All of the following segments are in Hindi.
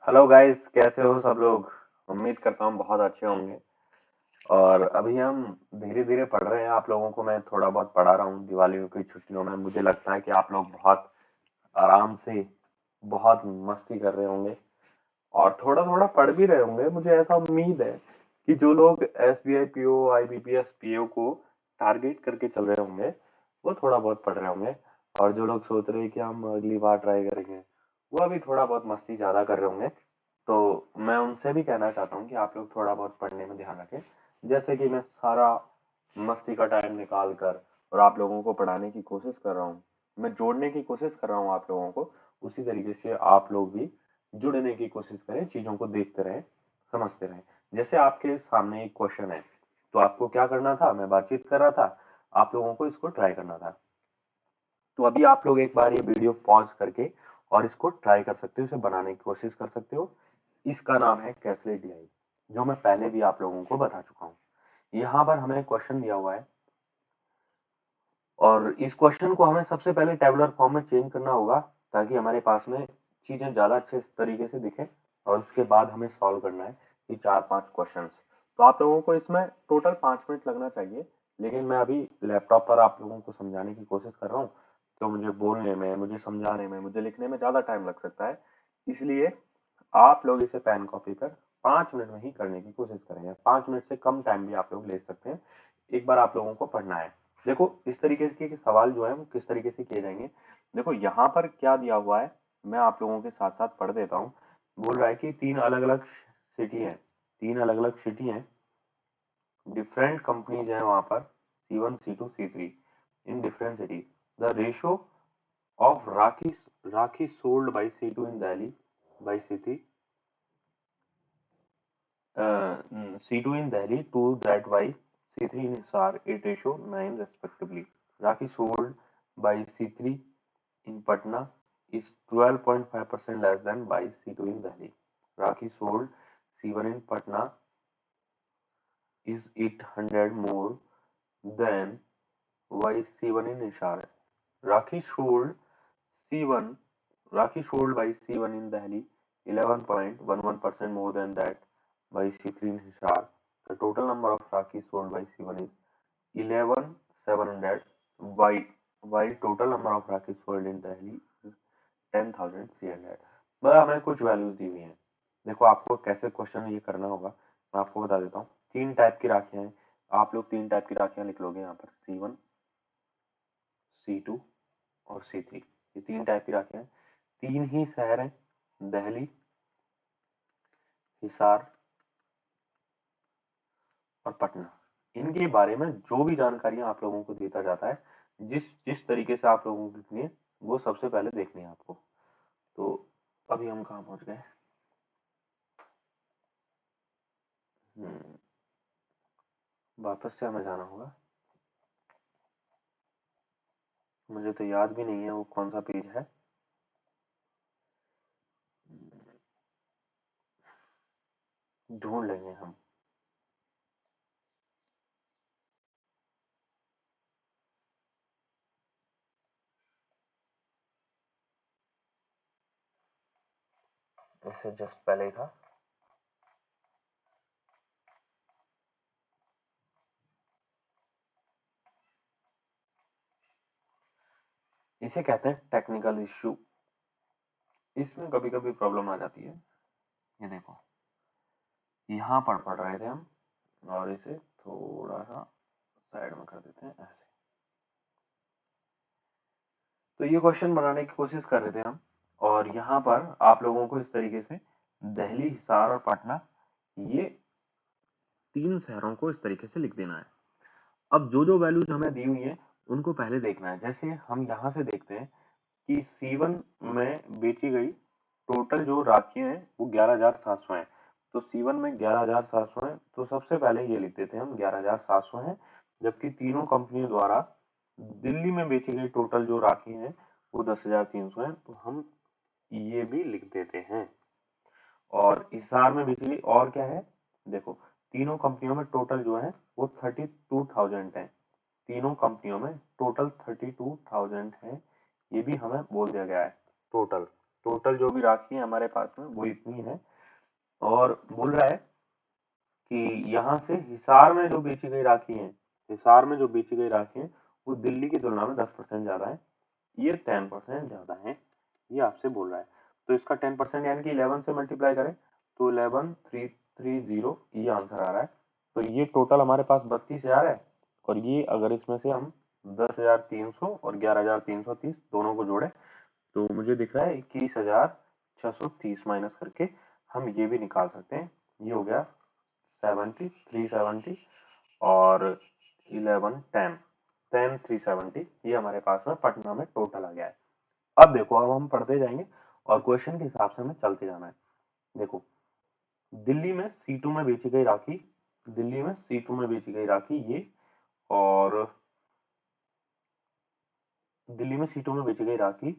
हेलो गाइस, कैसे हो सब लोग। उम्मीद करता हूँ बहुत अच्छे होंगे। और अभी हम धीरे धीरे पढ़ रहे हैं। आप लोगों को मैं थोड़ा बहुत पढ़ा रहा हूँ दिवाली की छुट्टियों में। मुझे लगता है कि आप लोग बहुत आराम से बहुत मस्ती कर रहे होंगे और थोड़ा थोड़ा पढ़ भी रहे होंगे। मुझे ऐसा उम्मीद है कि जो लोग एसबीआई पीओ आईबीपीएस पीओ को टारगेट करके चल रहे होंगे वो थोड़ा बहुत पढ़ रहे होंगे। और जो लोग सोच रहे हैं कि हम अगली बार ट्राई करेंगे वो अभी थोड़ा बहुत मस्ती ज्यादा कर रहे होंगे। तो मैं उनसे भी कहना चाहता हूँ कि आप लोग थोड़ा बहुत पढ़ने में ध्यान रखें। जैसे कि मैं सारा मस्ती का टाइम निकाल कर और आप लोगों को पढ़ाने की कोशिश कर रहा हूँ, मैं जोड़ने की कोशिश कर रहा हूँ आप लोगों को। उसी तरीके से आप लोग भी जुड़ने की कोशिश करें, चीजों को देखते रहें, समझते रहें। जैसे आपके सामने एक क्वेश्चन है, तो आपको क्या करना था, मैं बातचीत कर रहा था, आप लोगों को इसको ट्राई करना था। तो अभी आप लोग एक बार ये वीडियो पॉज करके और इसको ट्राई कर सकते हो, इसे बनाने की कोशिश कर सकते हो। इसका नाम है कैसले डीआई, जो मैं पहले भी आप लोगों को बता चुका हूँ। यहाँ पर हमें क्वेश्चन दिया हुआ है और इस क्वेश्चन को हमें सबसे पहले टेबुलर फॉर्म में चेंज करना होगा ताकि हमारे पास में चीजें ज्यादा अच्छे तरीके से दिखे। और उसके बाद हमें सॉल्व करना है ये 4-5 क्वेश्चंस। तो आप लोगों को इसमें टोटल 5 मिनट लगना चाहिए, लेकिन मैं अभी लैपटॉप पर आप लोगों को समझाने की कोशिश कर रहा हूँ। तो मुझे बोलने में, मुझे समझाने में, मुझे लिखने में ज्यादा टाइम लग सकता है। इसलिए आप लोग इसे पेन कॉपी पर 5 मिनट में ही करने की कोशिश करेंगे। 5 मिनट से कम टाइम भी आप लोग ले सकते हैं। एक बार आप लोगों को पढ़ना है। देखो इस तरीके के सवाल जो है वो किस तरीके से किए जाएंगे। देखो यहाँ पर क्या दिया हुआ है, मैं आप लोगों के साथ साथ पढ़ देता हूँ। बोल रहा है कि 3 अलग अलग सिटी है, डिफरेंट कंपनीज है वहां पर, C1 C2 C3 in different city. The ratio of rakhi sold by C2 in Delhi by C3 C2 in Delhi to that by C3 in Hisar, 8 ratio 9 respectively. Rakhi sold by C3 in Patna is 12.5% less than by C2 in Delhi. Rakhi sold C1 in Patna is 800 more than by C1 in Hisar. Rakhi sold C1 Rakhi sold by C1 in Delhi 11.11% more than that by C3 in Hisar. The total number of Rakhi sold by C1 is 11,700 while total number of Rakhi sold in Delhi is 10,300। मतलब हमें कुछ वैल्यूज दी हुई हैं। देखो आपको कैसे क्वेश्चन ये करना होगा मैं आपको बता देता हूँ। 3 टाइप की राखियां हैं, आप लोग 3 टाइप की राखियां लिख लोगे यहाँ पर, C1 C2 और C3। ये 3 टाइप की राखियां हैं। 3 ही शहर हैं, दिल्ली, हिसार और पटना। इनके बारे में जो भी जानकारियां आप लोगों को देता जाता है, जिस जिस तरीके से आप लोगों को लिखनी है वो सबसे पहले देखनी है आपको। तो अभी हम कहाँ पहुंच गए। वापस से हमें जाना होगा। मुझे तो याद भी नहीं है वो कौन सा पेज है। ढूंढ लेंगे हम। इससे जस्ट पहले ही था। इसे कहते हैं टेक्निकल इश्यू। इसमें कभी कभी प्रॉब्लम आ जाती है। ये देखो यहाँ पर पढ़ रहे थे हम और इसे थोड़ा सा साइड में कर देते हैं ऐसे। तो ये क्वेश्चन बनाने की कोशिश कर रहे थे हम और यहाँ पर आप लोगों को इस तरीके से दिल्ली, हिसार और पटना, ये 3 शहरों को इस तरीके से लिख देना है। अब जो जो वैल्यूज हमें दी हुई है उनको पहले देखना है। जैसे हम यहाँ से देखते हैं कि C1 में बेची गई टोटल जो राखियां हैं वो 11,700 है। तो C1 में 11,700 है, तो सबसे पहले ये लिख देते हैं हम 11,700 है। जबकि तीनों कंपनियों द्वारा दिल्ली में बेची गई टोटल जो राखी है वो 10,300 है, तो हम ये भी लिख देते हैं। और हिसार में बेची गई और क्या है, देखो तीनों कंपनियों में टोटल जो है वो 32,000 है। तीनों कंपनियों में टोटल 32,000 है, ये भी हमें बोल दिया गया है टोटल। टोटल जो भी राशि है हमारे पास में वो इतनी है। और बोल रहा है कि यहाँ से हिसार में जो बेची गई राखी है, हिसार में जो बेची गई राखी है वो दिल्ली की तुलना में 10% ज्यादा है, ये 10% ज्यादा है, ये आपसे बोल रहा है। तो इसका 10% यानी कि 11 से मल्टीप्लाई करें तो 11330 ये आंसर आ रहा है। तो ये टोटल हमारे पास 32,000 है, और ये अगर इसमें से हम 10,300 और 11,330 दोनों को जोड़े तो मुझे दिख रहा है 21,630 माइनस करके हम ये भी निकाल सकते हैं। ये हो गया 370 और 10 370, ये हमारे पास में पटना में टोटल आ गया है। अब देखो, अब हम पढ़ते जाएंगे और क्वेश्चन के हिसाब से हमें चलते जाना है। देखो, दिल्ली में C2 में बेची गई राखी, दिल्ली में C2 में बेची गई राखी ये, और दिल्ली में C2 में बेची गई राखी,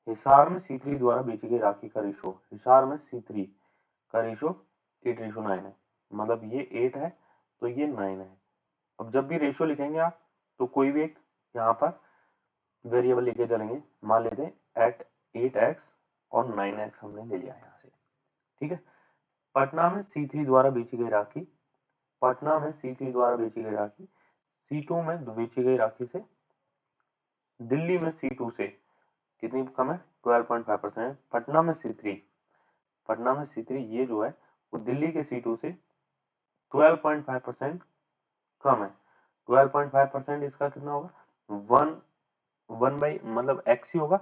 हिसार में C3 द्वारा बेची गई राखी का रेशो, हिसार में C3 का रेशो 8:9 है, मतलब ये 8 है तो ये 9 है। अब जब भी रेशियो लिखेंगे आप तो कोई भी एक यहाँ पर वेरिएबल लेके चलेंगे। मान लेते हैं एट 8x और 9x हमने ले लिया यहाँ से, ठीक है। पटना में C3 द्वारा बेची गई राखी, पटना में C3 द्वारा बेची गई राखी C2 में बेची गई राखी से दिल्ली में C2 से कितनी कम है, 12.5%। पटना में C3, पटना में C3 ये जो है वो दिल्ली के C2 से 12.5% कम है। 12.5% इसका कितना होगा, 1 बाई मतलब x ही होगा,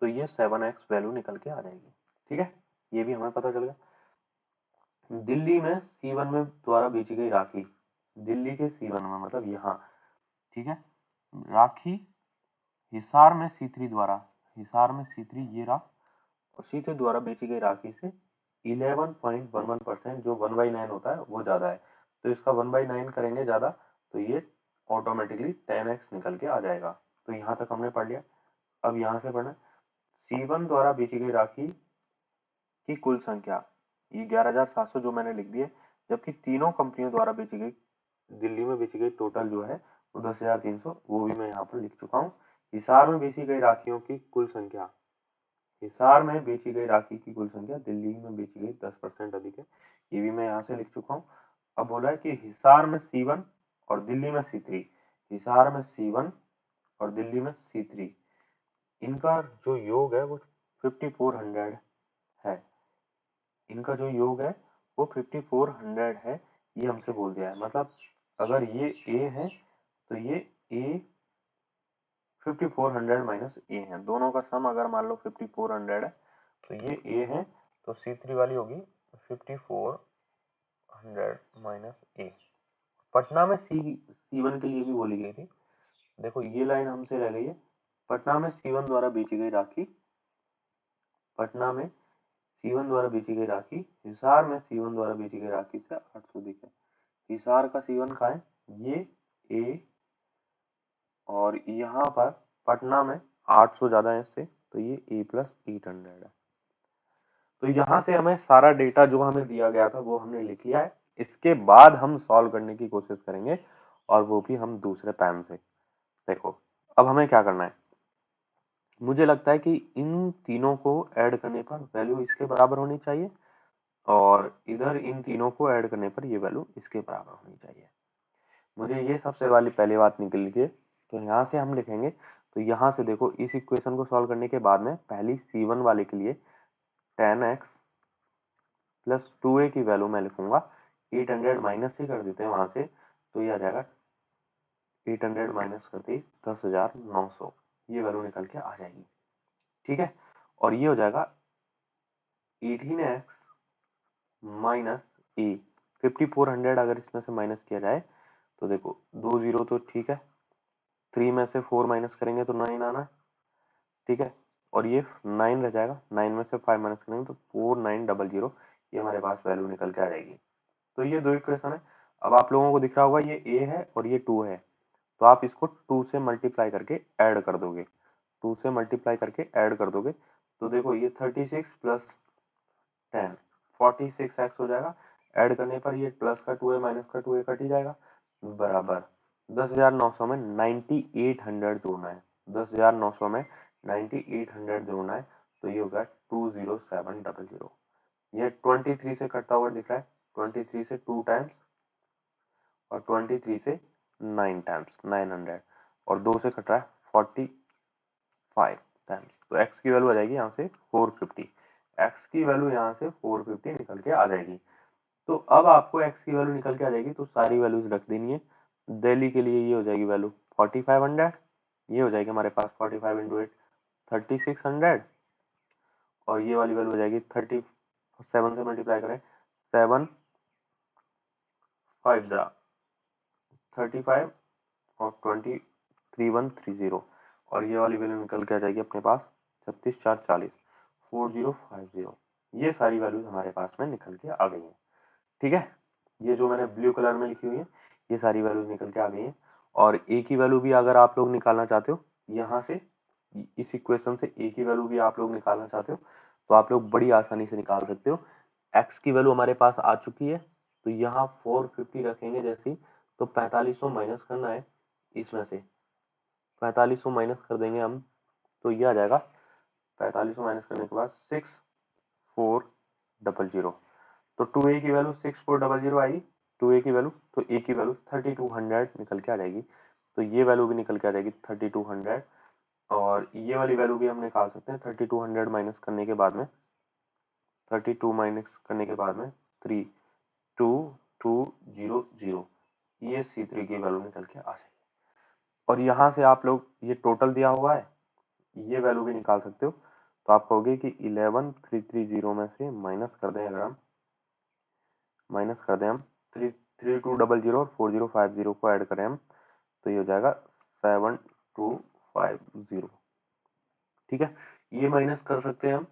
तो ये 7x वैल्यू निकल के आ जाएगी, ठीक है। ये भी हमें पता चल गया। दिल्ली में C1 में द्वारा बेची गई राखी, दिल्ली के C1 में मतलब यहाँ, ठीक है, राखी हिसार में C3 द्वारा, हिसार में C3 ये रहा, और C3 द्वारा बेची गई राखी से 11.11% जो 1/9 होता है वो ज्यादा है, तो इसका 1/9 करेंगे ज्यादा तो ये ऑटोमेटिकली 10x निकल के आ जाएगा। तो यहाँ तक हमने पढ़ लिया। अब यहाँ से पढ़ना, C1 द्वारा बेची गई राखी की कुल संख्या, ये 11,700 जो मैंने लिख दिया, जबकि तीनों कंपनियों द्वारा बेची गई, दिल्ली में बेची गई टोटल जो है वो 10,300, वो भी मैं यहाँ पर लिख चुका हूँ। हिसार में बेची गई राखियों की कुल संख्या, हिसार में बेची गई राखी की कुल संख्या दिल्ली में बेची गई 10% अधिक है, ये भी मैं यहाँ से लिख चुका हूँ। अब बोला है कि हिसार में C1 और दिल्ली में C3, हिसार में C1 और दिल्ली में C3, इनका जो योग है वो 5400 है, इनका जो योग है वो 5400 है, ये हमसे बोल दिया है। मतलब अगर ये A है तो ये A 5400 माइनस A है, दोनों का सम अगर मान लो 5400 है तो ये A है, तो C3 वाली होगी 5400 माइनस A। पटना में C1 के लिए भी बोली गई थी, देखो ये लाइन हमसे रह गई है। पटना में C1 द्वारा बेची गई राखी, पटना में C1 द्वारा बेची गई राखी हिसार में C1 द्वारा बेची गई राखी से 800 अधिक है। हिसार का C1 कहाँ है, ये A, और यहाँ पर पटना में 800 ज्यादा है इससे, तो ये A प्लस 800 है। तो यहाँ से हमें सारा डेटा जो हमें दिया गया था वो हमने लिख लिया है। इसके बाद हम सॉल्व करने की कोशिश करेंगे, और वो भी हम दूसरे पैन से। देखो, अब हमें क्या करना है, मुझे लगता है कि इन तीनों को ऐड करने पर वैल्यू इसके बराबर होनी चाहिए, और इधर इन तीनों को ऐड करने पर ये वैल्यू इसके बराबर होनी चाहिए। मुझे ये सबसे वाली पहली बात निकल गई, तो यहाँ से हम लिखेंगे। तो यहाँ से देखो, इस इक्वेशन को सॉल्व करने के बाद में पहली C1 वाले के लिए 10x प्लस 2a की वैल्यू मैं लिखूंगा, 800 माइनस से कर देते हैं वहां से, तो ये आ जाएगा 800 माइनस करते 10,900, ये वैल्यू निकल के आ जाएगी, ठीक है। और ये हो जाएगा 18x माइनस ए, 5400 अगर इसमें से माइनस किया जाए तो देखो 2 0 तो ठीक है, 3 में से 4 माइनस करेंगे तो 9 आना है, ठीक है। और ये 9 रह जाएगा, 9 में से 5 माइनस करेंगे तो 4900, ये हमारे पास वैल्यू निकल के आ जाएगी। तो ये दो इक्वेशन है। अब आप लोगों को दिख रहा होगा ये a है और ये 2 है, तो आप इसको 2 से मल्टीप्लाई करके ऐड कर दोगे, 2 से मल्टीप्लाई करके ऐड कर दोगे, तो देखो ये 36 प्लस 10 46x हो जाएगा। ऐड करने पर ये प्लस का 2 है माइनस का 2 है कट ही जाएगा, बराबर 10,900 में 9800 जोड़ना है, 10,900 में 9800 जोड़ना है तो ये होगा 20700। ये 23 से कटता हुआ दिख रहा है, 23 से 2 टाइम्स और 23 से 9 टाइम्स 900 और 2 से कट रहा है 45 टाइम्स। तो x की वैल्यू आ जाएगी यहाँ से 450। x की वैल्यू यहाँ से 450 निकल के आ जाएगी। तो अब आपको x की वैल्यू निकल के आ जाएगी तो सारी वैल्यूज रख देनी है। दिल्ली के लिए ये हो जाएगी वैल्यू 4500, ये हो जाएगी हमारे पास 45 इंटू 8 3600 और ये वाली वैल्यू हो जाएगी 37 से मल्टीप्लाई करें 7 5 जा 35 और 20 3130 और ये वाली वैल्यू निकल के आ जाएगी अपने पास 36 4 40 4050। ये सारी वैल्यूज हमारे पास में निकल के आ गई हैं। ठीक है, ये जो मैंने ब्लू कलर में लिखी हुई है ये सारी वैल्यूज निकल के आ गई हैं। और ए की वैल्यू भी अगर आप लोग निकालना चाहते हो यहाँ से, इस इक्वेशन से ए की वैल्यू भी आप लोग निकालना चाहते हो तो आप लोग बड़ी आसानी से निकाल सकते हो। एक्स की वैल्यू हमारे पास आ चुकी है तो यहाँ 450 रखेंगे जैसे, तो 4500 माइनस करना है इसमें से, 4500 माइनस कर देंगे हम तो ये आ जाएगा 4500 माइनस करने के बाद 6400। तो 2a की वैल्यू 6400 आई, 2a की वैल्यू, तो a की वैल्यू 3200 निकल के आ जाएगी। तो ये वैल्यू भी निकल के आ जाएगी 3200 और ये वाली वैल्यू भी हम निकाल सकते हैं 3200 माइनस करने के बाद में, 32 माइनस करने के बाद में 32200, ये C3 की वैल्यू निकल के आ जाएगी। और यहाँ से आप लोग ये टोटल दिया हुआ है ये वैल्यू भी निकाल सकते हो। तो आप कहोगे कि 11330 में से माइनस कर दें, अगर हम माइनस कर दें हम 3200 और 4050 को ऐड करें हम तो ये हो जाएगा 7250। ठीक है, ये माइनस कर सकते हैं हम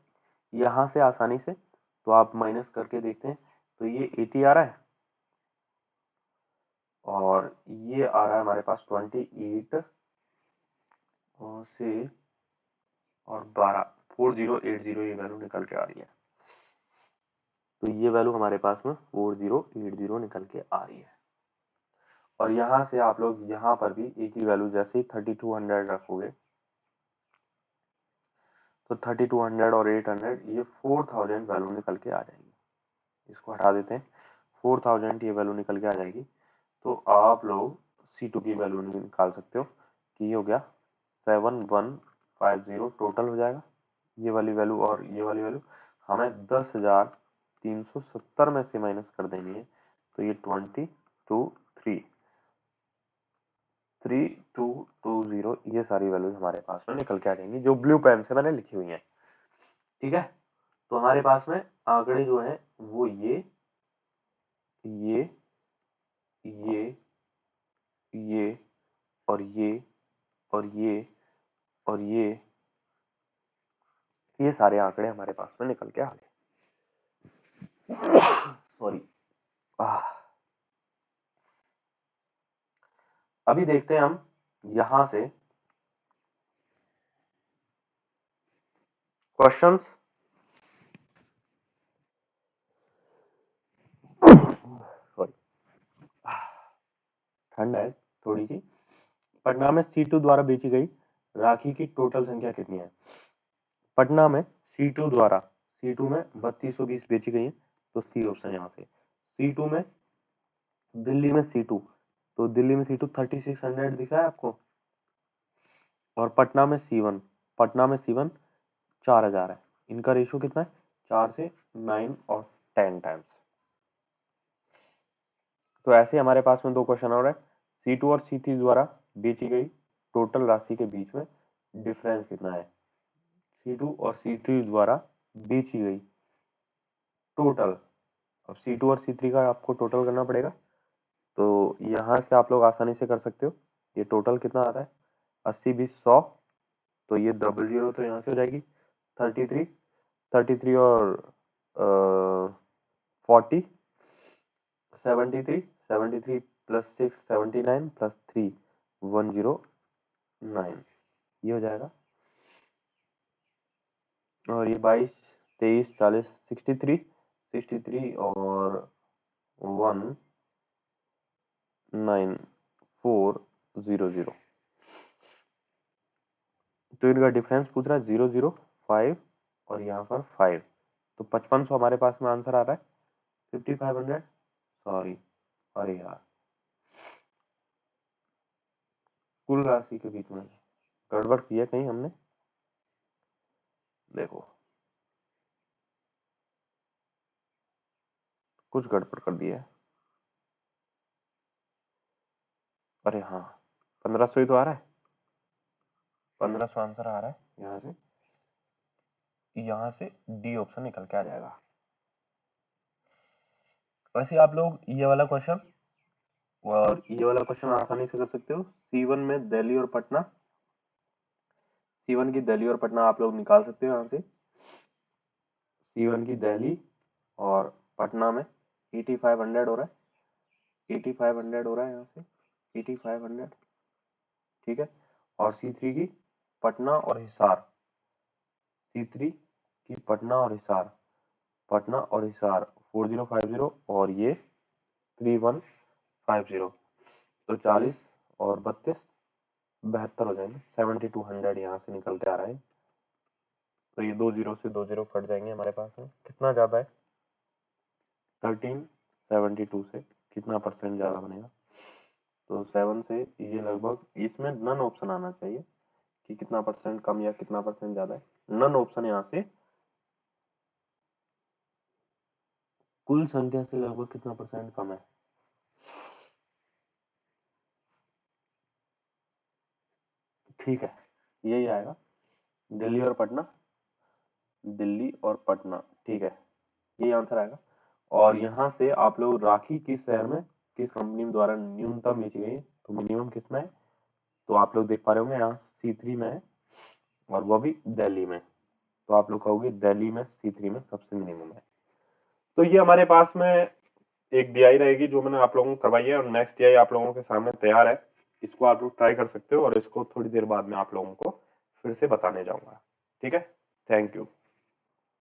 यहाँ से आसानी से। तो आप माइनस करके देखते हैं तो ये 80 आ रहा है और ये आ रहा है हमारे पास 28 और से और 12 4080 ये वैल्यू निकल के आ रही है। तो ये वैल्यू हमारे पास में 4080 निकल के आ रही है। और यहाँ से आप लोग यहाँ पर भी एक ही वैल्यू जैसे ही 3200 रखोगे तो 3200 और 800 ये 4000 वैल्यू निकल के आ जाएगी। इसको हटा देते हैं, 4000 ये वैल्यू निकल के आ जाएगी। तो आप लोग C2 की वैल्यू निकाल सकते हो कि ये हो गया 7150 टोटल हो जाएगा। ये वाली वैल्यू और ये वाली वैल्यू हमें 10,370 में से माइनस कर देनी है तो ये 3220 ये सारी वैल्यूज हमारे पास में निकल के आ जाएंगी जो ब्लू पेन से मैंने लिखी हुई है। ठीक है, तो हमारे पास में आंकड़े जो है वो ये ये और ये और और ये सारे आंकड़े हमारे पास में निकल के आ गए। सॉरी। अभी देखते हैं हम यहां से क्वेश्चंस। सॉरी, ठंड है थोड़ी सी। पटना में C2 द्वारा बेची गई राखी की टोटल संख्या कितनी है? पटना में C2 द्वारा, C2 में 3220 बेची गई है तो C ऑप्शन यहाँ से। C2 में, दिल्ली में C2, तो दिल्ली में C2 3600 दिखा है आपको और पटना में C1, पटना में C1 4000 है। इनका रेशियो कितना है? 4 से 9 और 10 टाइम्स। तो ऐसे हमारे पास में दो क्वेश्चन और है। C2 और C3 द्वारा बेची गई टोटल राशि के बीच में डिफरेंस कितना है? C2 और C3 द्वारा बेची गई टोटल, अब C2 और C3 का आपको टोटल करना पड़ेगा। तो यहाँ से आप लोग आसानी से कर सकते हो। ये टोटल कितना आता है? 80 20 100, तो ये 00 तो यहाँ से हो जाएगी 33, 33 और 40 73, 73 प्लस 6 79 प्लस 3 109, ये हो जाएगा। और ये 22 23 40 63 63 और 19400, तो इनका डिफरेंस पूछ रहा है 005 और यहाँ पर 5, तो 5500 हमारे पास में आंसर आ रहा है। 5500 सॉरी, अरे यार कुल राशि के बीच में गड़बड़ की है कहीं हमने, देखो कुछ गड़बड़ कर दिया है। अरे हाँ 1500 ही तो आ रहा है, 1500 आंसर आ रहा है यहाँ से डी ऑप्शन निकल के आ जाएगा। वैसे आप लोग ये वाला क्वेश्चन और ये वाला क्वेश्चन आसानी से कर सकते हो। C1 में दिल्ली और पटना, C1 की दिल्ली और पटना आप लोग निकाल सकते हो यहाँ से। C1 की दिल्ली और पटना में 8500 हो रहा है, 8500 हो रहा है यहाँ से 8500, ठीक है। और C3 की पटना और हिसार, C3 की पटना और हिसार, 4050 और ये 3150, तो 40 और 32 72 हो जाएंगे, 7200 यहाँ से निकल के आ रहा है। तो ये 2 जीरो से 2 जीरो कट जाएंगे हमारे पास में, कितना ज्यादा है 1372 से कितना परसेंट ज्यादा बनेगा, तो 7 से ये लगभग, इसमें नन ऑप्शन आना चाहिए कि कितना परसेंट कम या कितना परसेंट ज्यादा है। नन ऑप्शन यहाँ से कुल संख्या से लगभग कितना परसेंट कम है, ठीक है यही आएगा, दिल्ली और पटना, दिल्ली और पटना, ठीक है यही आंसर आएगा। और यहाँ से आप लोग राखी किस शहर में किस कंपनी द्वारा न्यूनतम बेची गई है, तो मिनिमम किस में है, तो आप लोग देख पा रहे होंगे यहाँ C3 में है और वो भी दिल्ली में, तो आप लोग कहोगे दिल्ली में C3 में सबसे मिनिमम है। तो ये हमारे पास में एक DI रहेगी जो मैंने आप लोगों को करवाई है, और नेक्स्ट DI आप लोगों के सामने तैयार है, इसको आप लोग ट्राई कर सकते हो और इसको थोड़ी देर बाद में आप लोगों को फिर से बताने जाऊंगा, ठीक है। Thank you.